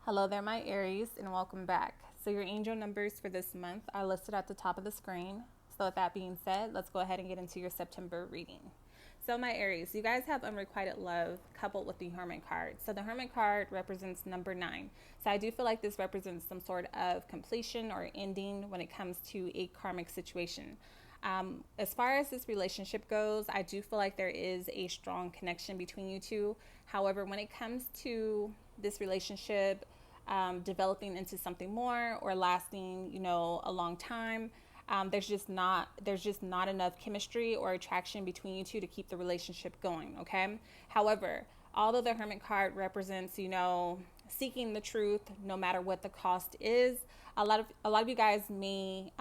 Hello there, my Aries, and welcome back. So your angel numbers for this month are listed at the top of the screen. So with that being said, let's go ahead and get into your September reading. So my Aries, you guys have unrequited love coupled with the Hermit card. So the Hermit card represents number 9. So I do feel like this represents some sort of completion or ending when it comes to a karmic situation. As far as this relationship goes, I do feel like there is a strong connection between you two. However, when it comes to this relationship developing into something more or lasting, a long time, there's just not enough chemistry or attraction between you two to keep the relationship going. Okay. However, although the Hermit card represents, seeking the truth no matter what the cost is, a lot of you guys may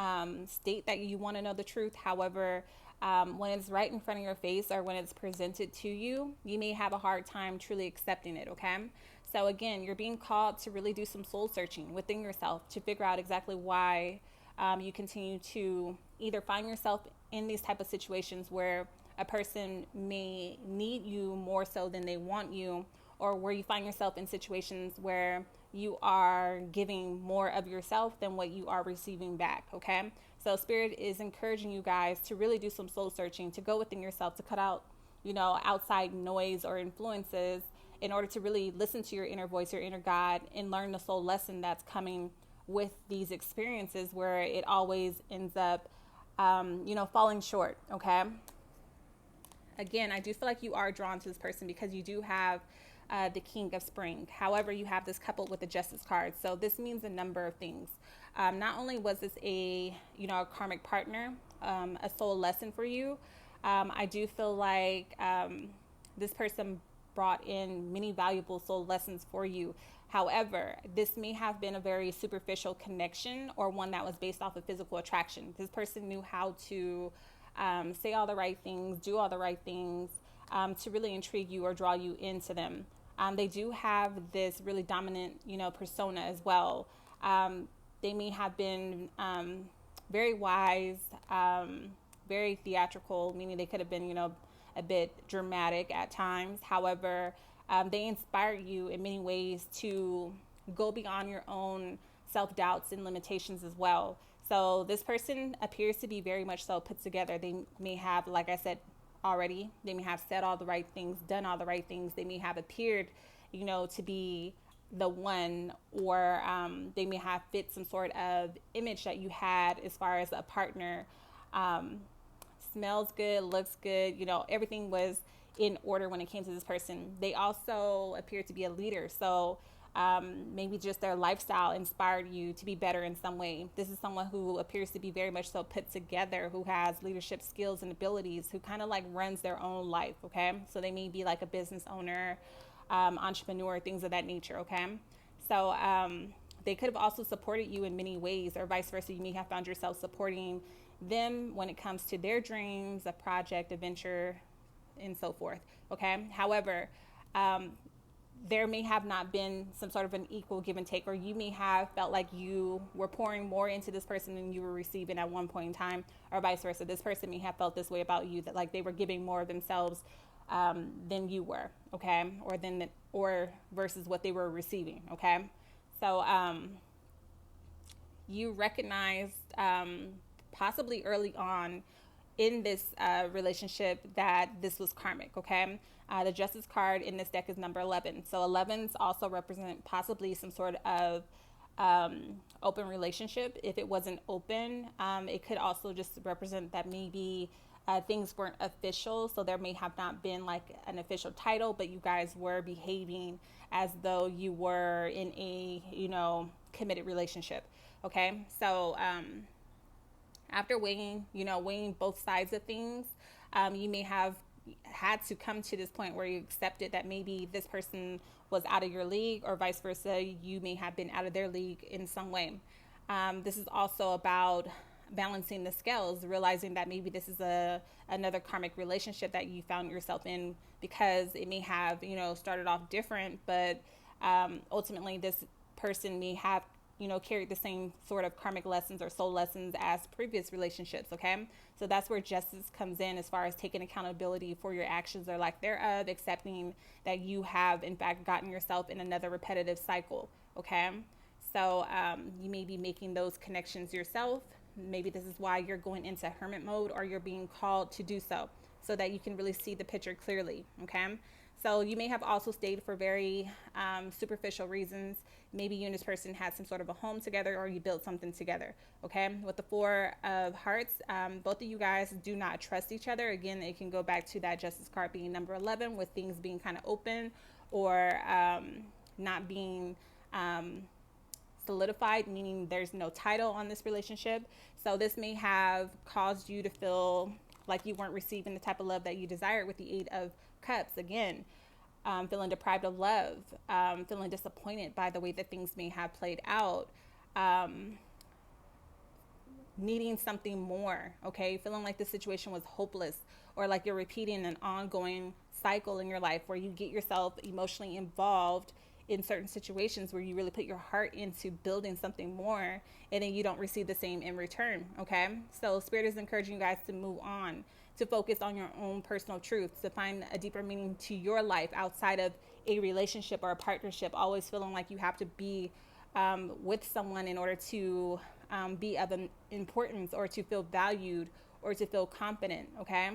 state that you want to know the truth. However, when it's right in front of your face or when it's presented to you, you may have a hard time truly accepting it. Okay. So again, you're being called to really do some soul searching within yourself to figure out exactly why you continue to either find yourself in these type of situations where a person may need you more so than they want you, or where you find yourself in situations where you are giving more of yourself than what you are receiving back. Okay. So spirit is encouraging you guys to really do some soul searching, to go within yourself, to cut out, outside noise or influences in order to really listen to your inner voice, your inner God, and learn the soul lesson that's coming with these experiences where it always ends up, falling short. Okay. Again, I do feel like you are drawn to this person because you do have the King of Spring. However, you have this coupled with the Justice card. So this means a number of things. Not only was this a karmic partner, a soul lesson for you, I do feel like this person brought in many valuable soul lessons for you. However, this may have been a very superficial connection or one that was based off of physical attraction. This person knew how to say all the right things, do all the right things to really intrigue you or draw you into them. They do have this really dominant, persona as well. They may have been very wise, very theatrical, meaning they could have been, a bit dramatic at times. However, they inspire you in many ways to go beyond your own self doubts and limitations as well. So this person appears to be very much so put together. They may have, like I said already, they may have said all the right things, done all the right things. They may have appeared, to be the one, or they may have fit some sort of image that you had as far as a partner. Smells good, looks good, everything was in order when it came to this person. They also appear to be a leader. So maybe just their lifestyle inspired you to be better in some way. This is someone who appears to be very much so put together, who has leadership skills and abilities, who kind of like runs their own life. Okay. So they may be like a business owner, entrepreneur, things of that nature. Okay. So they could have also supported you in many ways, or vice versa. You may have found yourself supporting them when it comes to their dreams, a project, a venture, and so forth. Okay. However, there may have not been some sort of an equal give and take, or you may have felt like you were pouring more into this person than you were receiving at one point in time, or vice versa. This person may have felt this way about you, that like they were giving more of themselves than you were. Okay. Or versus what they were receiving. Okay. So you recognized possibly early on in this relationship that this was karmic. Okay. The Justice card in this deck is number 11. So 11s also represent possibly some sort of open relationship. If it wasn't open, it could also just represent that maybe things weren't official. So there may have not been like an official title, but you guys were behaving as though you were in a, committed relationship. Okay. So after weighing both sides of things, you may have had to come to this point where you accepted that maybe this person was out of your league, or vice versa. You may have been out of their league in some way. This is also about balancing the scales, realizing that maybe this is another karmic relationship that you found yourself in, because it may have, started off different, but ultimately this person may have, you know, carried the same sort of karmic lessons or soul lessons as previous relationships. Okay. So that's where justice comes in, as far as taking accountability for your actions or lack thereof, accepting that you have in fact gotten yourself in another repetitive cycle. Okay. So you may be making those connections yourself. Maybe this is why you're going into hermit mode, or you're being called to do so that you can really see the picture clearly. Okay. So you may have also stayed for very superficial reasons. Maybe you and this person had some sort of a home together, or you built something together. Okay. With the Four of Hearts, both of you guys do not trust each other. Again, it can go back to that Justice card being number 11, with things being kind of open, or not being solidified, meaning there's no title on this relationship. So this may have caused you to feel like you weren't receiving the type of love that you desired, with the Eight of Cups. Again, feeling deprived of love, feeling disappointed by the way that things may have played out, needing something more. Okay. Feeling like the situation was hopeless, or like you're repeating an ongoing cycle in your life where you get yourself emotionally involved in certain situations where you really put your heart into building something more, and then you don't receive the same in return. Okay. So Spirit is encouraging you guys to move on, to focus on your own personal truth, to find a deeper meaning to your life outside of a relationship or a partnership, always feeling like you have to be with someone in order to be of importance, or to feel valued, or to feel confident. Okay.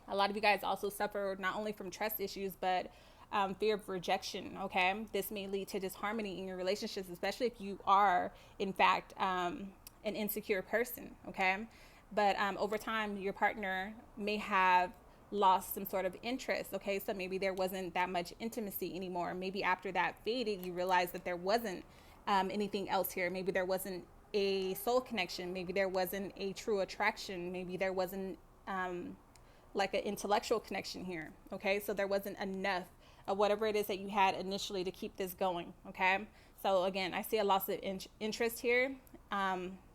A lot of you guys also suffer not only from trust issues, but fear of rejection. Okay. This may lead to disharmony in your relationships, especially if you are in fact an insecure person. Okay. But over time, your partner may have lost some sort of interest. Okay. So maybe there wasn't that much intimacy anymore. Maybe after that faded, you realized that there wasn't anything else here. Maybe there wasn't a soul connection. Maybe there wasn't a true attraction. Maybe there wasn't like an intellectual connection here. Okay. So there wasn't enough of whatever it is that you had initially to keep this going. Okay. So again, I see a loss of interest here.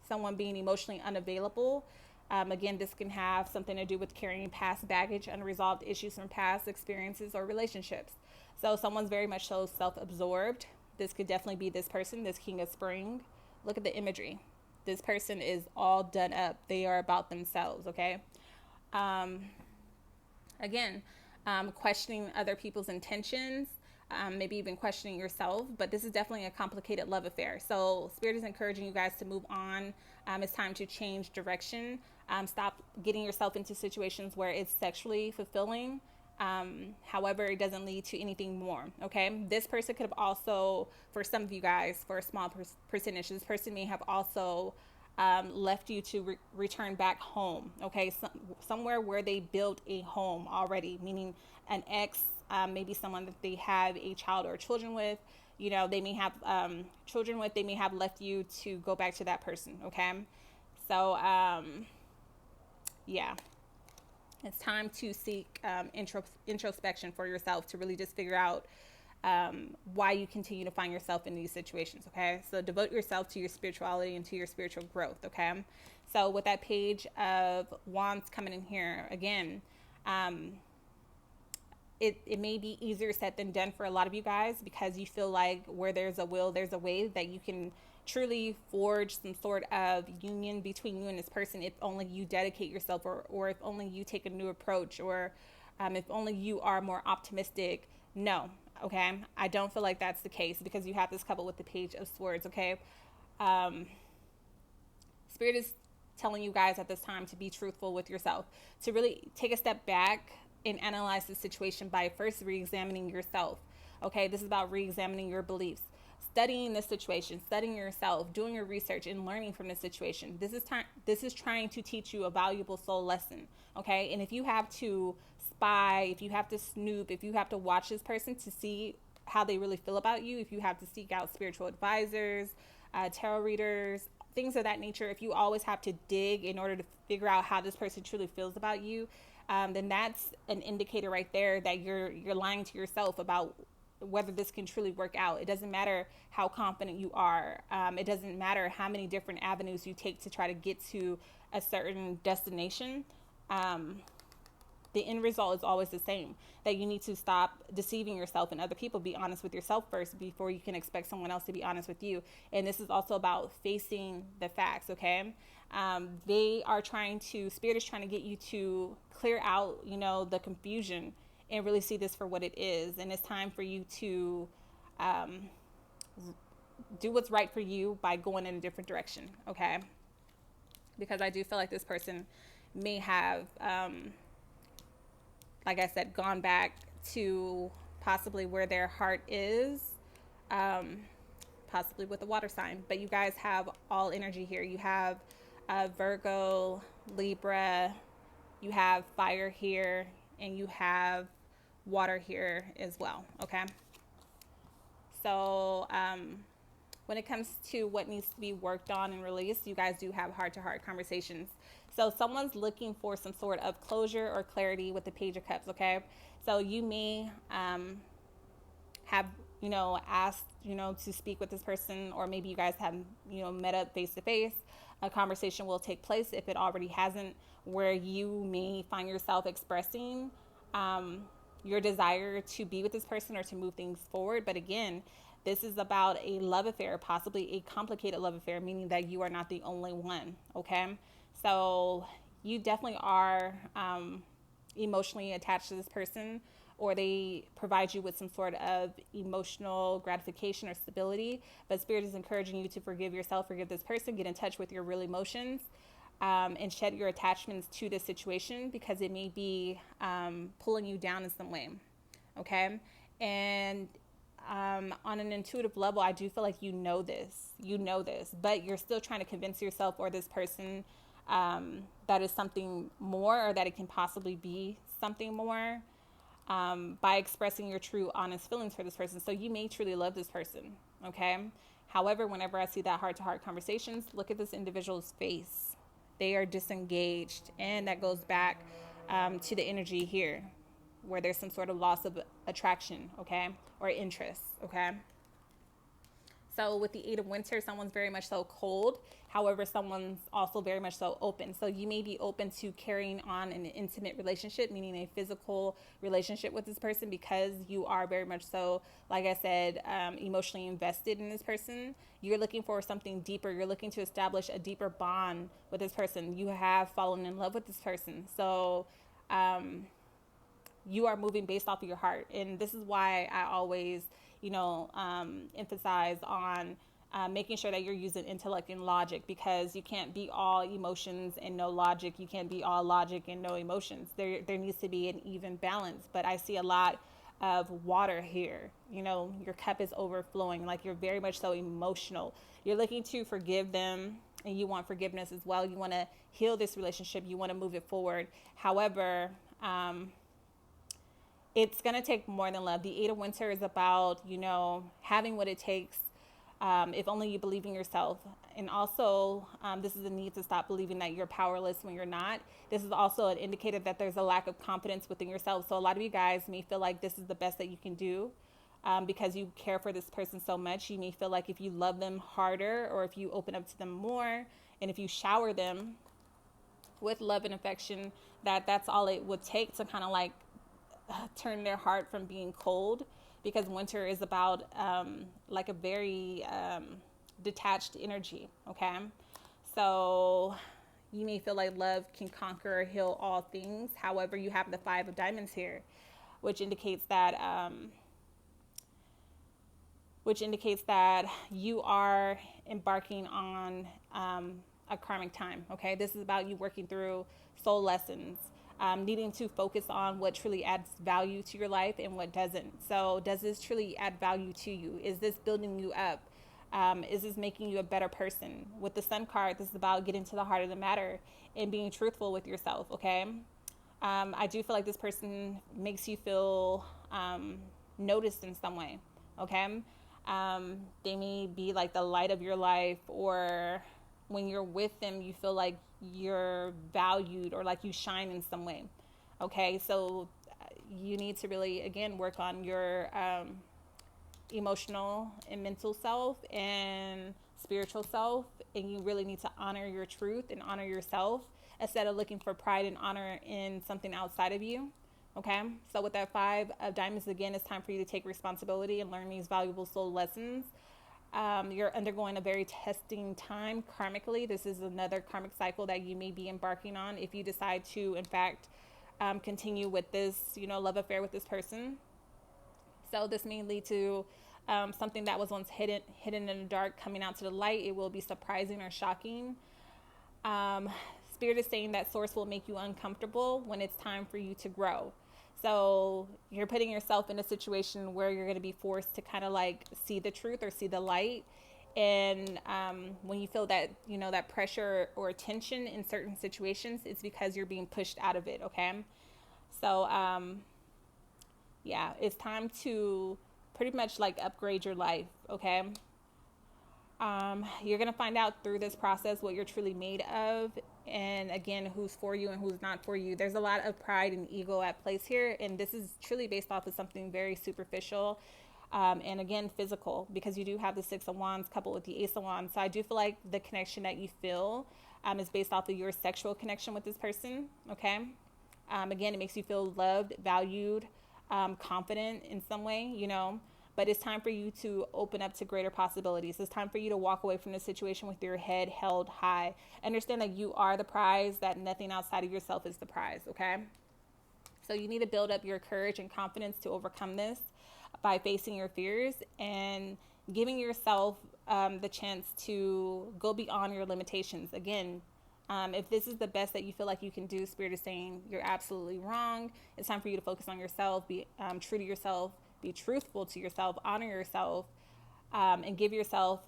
Someone being emotionally unavailable. Again, this can have something to do with carrying past baggage, unresolved issues from past experiences or relationships. So someone's very much so self-absorbed. This could definitely be this person, this King of Spring. Look at the imagery. This person is all done up. They are about themselves. Okay. Again, questioning other people's intentions, maybe even questioning yourself, but this is definitely a complicated love affair. So Spirit is encouraging you guys to move on. It's time to change direction. Stop getting yourself into situations where it's sexually fulfilling. However, it doesn't lead to anything more. Okay. This person could have also, for some of you guys, for a small percentage, this person may have also left you to return back home. Okay. Somewhere where they built a home already, meaning an ex, maybe someone that they have a child or children with, you know, they may have children with, they may have left you to go back to that person. Okay. So, yeah, it's time to seek introspection for yourself, to really just figure out why you continue to find yourself in these situations. Okay. So devote yourself to your spirituality and to your spiritual growth. Okay. So with that Page of Wands coming in here again, it may be easier said than done for a lot of you guys, because you feel like where there's a will, there's a way, that you can truly forge some sort of union between you and this person if only you dedicate yourself, or if only you take a new approach, or if only you are more optimistic. No. Okay. I don't feel like that's the case, because you have this couple with the Page of Swords. Okay. Spirit is telling you guys at this time to be truthful with yourself, to really take a step back and analyze the situation by first re-examining yourself. Okay. This is about re-examining your beliefs, studying the situation, studying yourself, doing your research, and learning from the situation. This is trying to teach you a valuable soul lesson. Okay. And if you have to spy, if you have to snoop, if you have to watch this person to see how they really feel about you, if you have to seek out spiritual advisors, tarot readers, things of that nature, if you always have to dig in order to figure out how this person truly feels about you, then that's an indicator right there that you're lying to yourself about whether this can truly work out. It doesn't matter how confident you are. It doesn't matter how many different avenues you take to try to get to a certain destination. the end result is always the same, that you need to stop deceiving yourself and other people. Be honest with yourself first before you can expect someone else to be honest with you. And this is also about facing the facts, okay? They are trying to, Spirit is trying to get you to clear out, the confusion and really see this for what it is. And it's time for you to do what's right for you by going in a different direction, okay? Because I do feel like this person may have, like I said, gone back to possibly where their heart is, possibly with a water sign. But you guys have all energy here. You have Virgo, Libra, you have fire here, and you have water here as well, okay? So when it comes to what needs to be worked on and released, you guys do have heart-to-heart conversations. So someone's looking for some sort of closure or clarity with the Page of Cups, okay? So you may have, asked, to speak with this person, or maybe you guys have, met up face-to-face. A conversation will take place, if it already hasn't, where you may find yourself expressing your desire to be with this person or to move things forward. But again, this is about a love affair, possibly a complicated love affair, meaning that you are not the only one, okay? So you definitely are emotionally attached to this person, or they provide you with some sort of emotional gratification or stability. But Spirit is encouraging you to forgive yourself, forgive this person, get in touch with your real emotions, and shed your attachments to this situation, because it may be pulling you down in some way, okay? And on an intuitive level, I do feel like you know this, but you're still trying to convince yourself or this person that is something more, or that it can possibly be something more, by expressing your true, honest feelings for this person. So you may truly love this person, okay? However, whenever I see that heart-to-heart conversations, look at this individual's face. They are disengaged, and that goes back to the energy here, where there's some sort of loss of attraction, okay, or interest, okay? So with the Eight of Winter, someone's very much so cold. However, someone's also very much so open. So you may be open to carrying on an intimate relationship, meaning a physical relationship with this person, because you are very much so, like I said, emotionally invested in this person. You're looking for something deeper. You're looking to establish a deeper bond with this person. You have fallen in love with this person. So you are moving based off of your heart. And this is why I always, emphasize on making sure that you're using intellect and logic, because you can't be all emotions and no logic. You can't be all logic and no emotions. There needs to be an even balance. But I see a lot of water here. Your cup is overflowing, like you're very much so emotional. You're looking to forgive them, and you want forgiveness as well. You want to heal this relationship. You want to move it forward. However, it's going to take more than love. The Eight of Winter is about, having what it takes, if only you believe in yourself. And also, this is a need to stop believing that you're powerless when you're not. This is also an indicator that there's a lack of confidence within yourself. So a lot of you guys may feel like this is the best that you can do, because you care for this person so much. You may feel like if you love them harder, or if you open up to them more, and if you shower them with love and affection, that's all it would take to kind of like turn their heart from being cold. Because winter is about like a very detached energy, okay? So you may feel like love can conquer or heal all things. However, you have the Five of Diamonds here, which indicates that you are embarking on a karmic time, okay? This is about you working through soul lessons, needing to focus on what truly adds value to your life and what doesn't. So does this truly add value to you? Is this building you up? Is this making you a better person? With the Sun card, this is about getting to the heart of the matter and being truthful with yourself, okay? I do feel like this person makes you feel noticed in some way, okay? They may be like the light of your life, or when you're with them, you feel like you're valued or like you shine in some way. Okay, so you need to really, again, work on your emotional and mental self and spiritual self, and you really need to honor your truth and honor yourself. instead of looking for pride and honor in something outside of you. Okay, so with that 5 of Diamonds, again, it's time for you to take responsibility and learn these valuable soul lessons. You're undergoing a very testing time karmically. This is another karmic cycle that you may be embarking on if you decide to, in fact, continue with this, love affair with this person. So this may lead to something that was once hidden in the dark coming out to the light. It will be surprising or shocking. Spirit is saying that source will make you uncomfortable when it's time for you to grow. So you're putting yourself in a situation where you're going to be forced to kind of like see the truth or see the light. And when you feel that, that pressure or tension in certain situations, it's because you're being pushed out of it. Okay. So, yeah, it's time to pretty much like upgrade your life. Okay. You're going to find out through this process what you're truly made of. And again, who's for you and who's not for you. There's a lot of pride and ego at place here. And this is truly based off of something very superficial. And again, physical, because you do have the 6 of Wands coupled with the Ace of Wands. So I do feel like the connection that you feel is based off of your sexual connection with this person. Okay. Again, it makes you feel loved, valued, confident in some way, but it's time for you to open up to greater possibilities. It's time for you to walk away from the situation with your head held high. Understand that you are the prize, that nothing outside of yourself is the prize. Okay. So you need to build up your courage and confidence to overcome this by facing your fears and giving yourself the chance to go beyond your limitations. Again, if this is the best that you feel like you can do, Spirit is saying you're absolutely wrong. It's time for you to focus on yourself, be true to yourself, be truthful to yourself, honor yourself, and give yourself,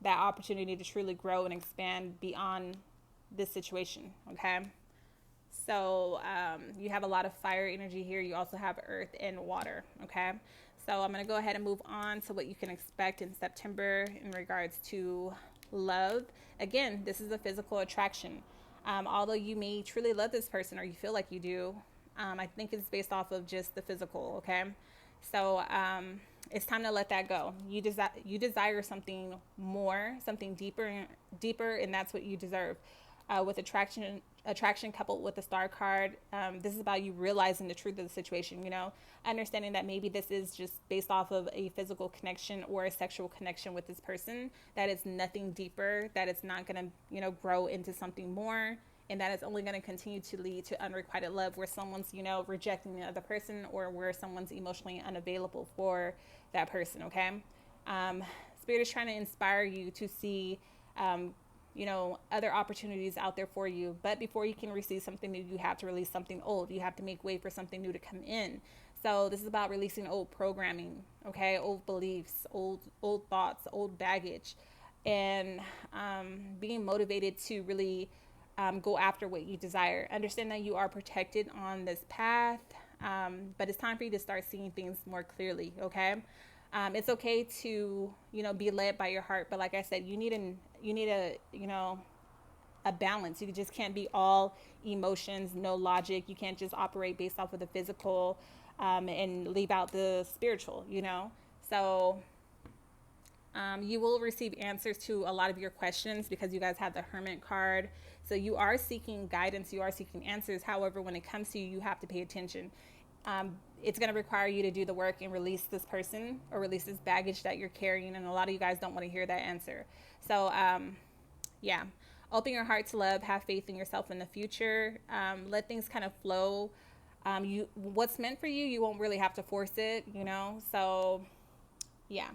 that opportunity to truly grow and expand beyond this situation. Okay. So you have a lot of fire energy here. You also have earth and water. Okay. So I'm going to go ahead and move on to what you can expect in September in regards to love. Again, this is a physical attraction. Although you may truly love this person or you feel like you do, I think it's based off of just the physical. Okay. So it's time to let that go. You desire something more, something deeper, and that's what you deserve. With attraction coupled with the Star card, this is about you realizing the truth of the situation, understanding that maybe this is just based off of a physical connection or a sexual connection with this person, that it's nothing deeper, that it's not going to, grow into something more, and that it's only going to continue to lead to unrequited love where someone's, rejecting the other person or where someone's emotionally unavailable for that person. Okay. Spirit is trying to inspire you to see, other opportunities out there for you. But before you can receive something new, you have to release something old. You have to make way for something new to come in. So this is about releasing old programming, okay, old beliefs, old thoughts, old baggage, and being motivated to really go after what you desire. Understand that you are protected on this path, but it's time for you to start seeing things more clearly, okay? It's okay to, be led by your heart, but like I said, you need a balance. You just can't be all emotions, no logic. You can't just operate based off of the physical and leave out the spiritual, So you will receive answers to a lot of your questions because you guys have the Hermit card. So you are seeking guidance, you are seeking answers. However, when it comes to you, you have to pay attention. It's going to require you to do the work and release this person or release this baggage that you're carrying. And a lot of you guys don't want to hear that answer. So, yeah, open your heart to love, have faith in yourself in the future. Let things kind of flow. What's meant for you, you won't really have to force it, So, yeah.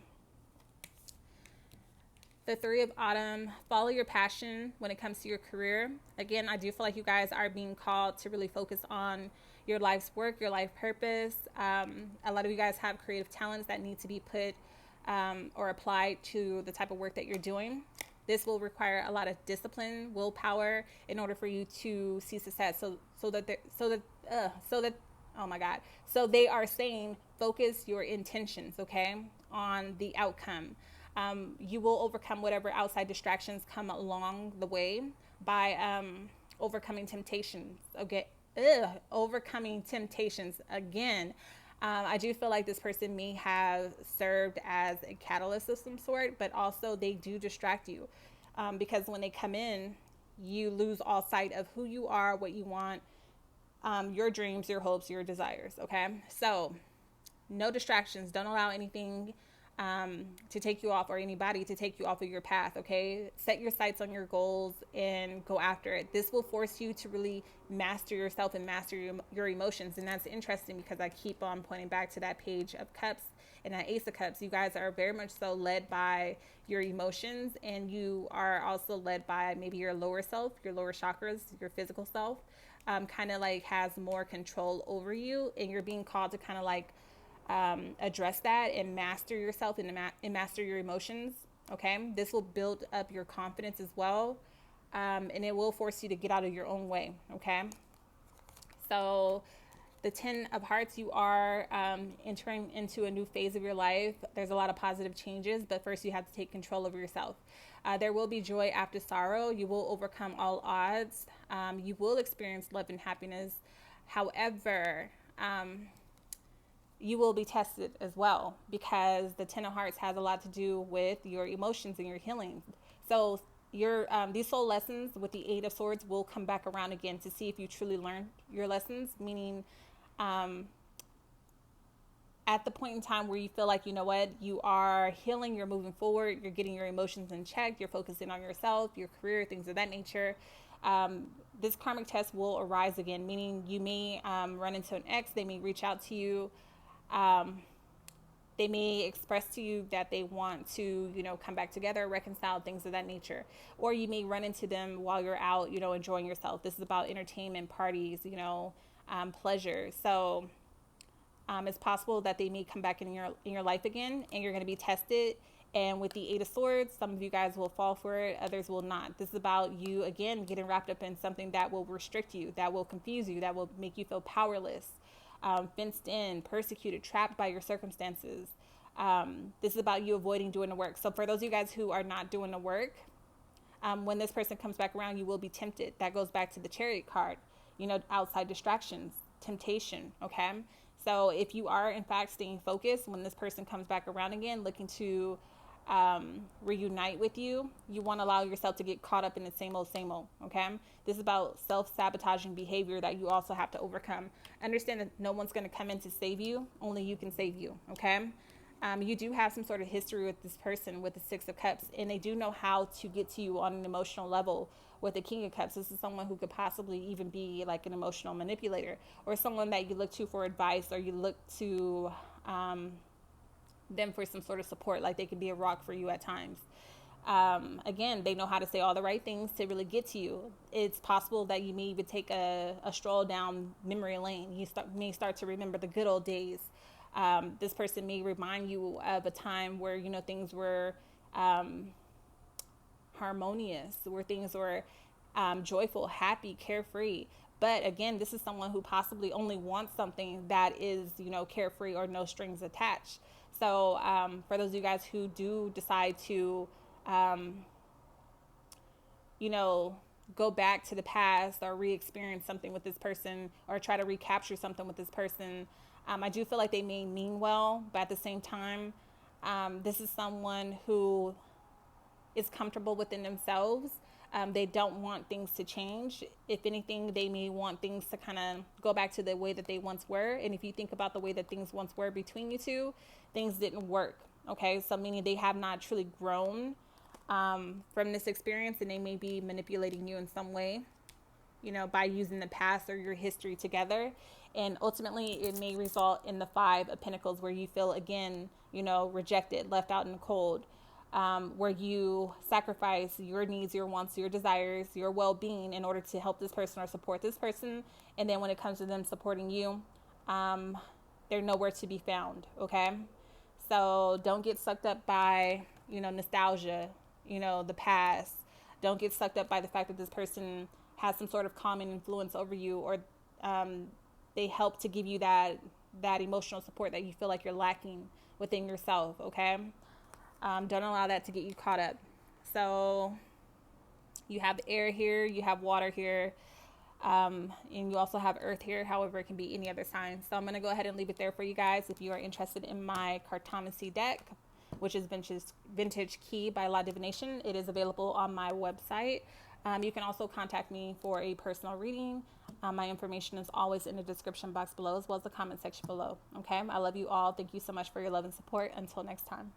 The 3 of Autumn, follow your passion when it comes to your career. Again, I do feel like you guys are being called to really focus on your life's work, your life purpose. A lot of you guys have creative talents that need to be put or applied to the type of work that you're doing. This will require a lot of discipline, willpower in order for you to see success. So they are saying focus your intentions, okay, on the outcome. You will overcome whatever outside distractions come along the way by overcoming temptations. Okay, overcoming temptations. Again, I do feel like this person may have served as a catalyst of some sort, but also they do distract you because when they come in, you lose all sight of who you are, what you want, your dreams, your hopes, your desires. Okay, so no distractions. Don't allow anything to take you off, or anybody to take you off of your path. Okay, set your sights on your goals and go after it. This will force you to really master yourself and master your emotions. And that's interesting because I keep on pointing back to that Page of Cups and that Ace of Cups. You guys are very much so led by your emotions, and you are also led by maybe your lower self, your lower chakras, your physical self. Kind of like has more control over you, and you're being called to kind of like address that and master yourself and master your emotions. Okay, this will build up your confidence as well, and it will force you to get out of your own way. Okay, so the 10 of Hearts, you are entering into a new phase of your life. There's a lot of positive changes, but first you have to take control of yourself. There will be joy after sorrow. You will overcome all odds. You will experience love and happiness. However, you will be tested as well, because the 10 of Hearts has a lot to do with your emotions and your healing. So your these soul lessons with the 8 of Swords will come back around again to see if you truly learned your lessons, meaning at the point in time where you feel like, you know what, you are healing, you're moving forward, you're getting your emotions in check, you're focusing on yourself, your career, things of that nature. This karmic test will arise again, meaning you may run into an ex. They may reach out to you. They may express to you that they want to, come back together, reconcile, things of that nature. Or you may run into them while you're out, enjoying yourself. This is about entertainment, parties, pleasure. So it's possible that they may come back in your life again, and you're going to be tested. And with the 8 of Swords, some of you guys will fall for it, others will not. This is about you, again, getting wrapped up in something that will restrict you, that will confuse you, that will make you feel powerless, fenced in, persecuted, trapped by your circumstances. This is about you avoiding doing the work. So for those of you guys who are not doing the work, when this person comes back around, you will be tempted. That goes back to the Chariot card, outside distractions, temptation, okay? So if you are, in fact, staying focused, when this person comes back around again, looking to reunite with you, you want to allow yourself to get caught up in the same old, okay? This is about self-sabotaging behavior that you also have to overcome. Understand that no one's going to come in to save you. Only you can save you, okay? You do have some sort of history with this person with the 6 of Cups, and they do know how to get to you on an emotional level. With the King of Cups, this is someone who could possibly even be like an emotional manipulator, or someone that you look to for advice, or you look to them for some sort of support. Like they could be a rock for you at times. Again, they know how to say all the right things to really get to you. It's possible that you may even take a stroll down memory lane. You may start to remember the good old days. This person may remind you of a time where, things were harmonious, where things were joyful, happy, carefree. But again, this is someone who possibly only wants something that is, carefree or no strings attached. So for those of you guys who do decide to, go back to the past or re-experience something with this person, or try to recapture something with this person, I do feel like they may mean well, but at the same time, this is someone who is comfortable within themselves. They don't want things to change. If anything, they may want things to kind of go back to the way that they once were. And if you think about the way that things once were between you two, things didn't work. Okay, so meaning they have not truly grown from this experience, and they may be manipulating you in some way, by using the past or your history together. And ultimately, it may result in the 5 of Pentacles, where you feel, again, rejected, left out in the cold. Where you sacrifice your needs, your wants, your desires, your well-being in order to help this person or support this person. And then when it comes to them supporting you, they're nowhere to be found, okay? So don't get sucked up by, nostalgia, the past. Don't get sucked up by the fact that this person has some sort of calming influence over you, or they help to give you that emotional support that you feel like you're lacking within yourself, okay? Don't allow that to get you caught up. So you have air here, you have water here, and you also have earth here. However, it can be any other sign. So I'm going to go ahead and leave it there for you guys. If you are interested in my Cartomancy deck, which is Vintage Key by Divination, it is available on my website. You can also contact me for a personal reading. My information is always in the description box below, as well as the comment section below. Okay, I love you all. Thank you so much for your love and support. Until next time.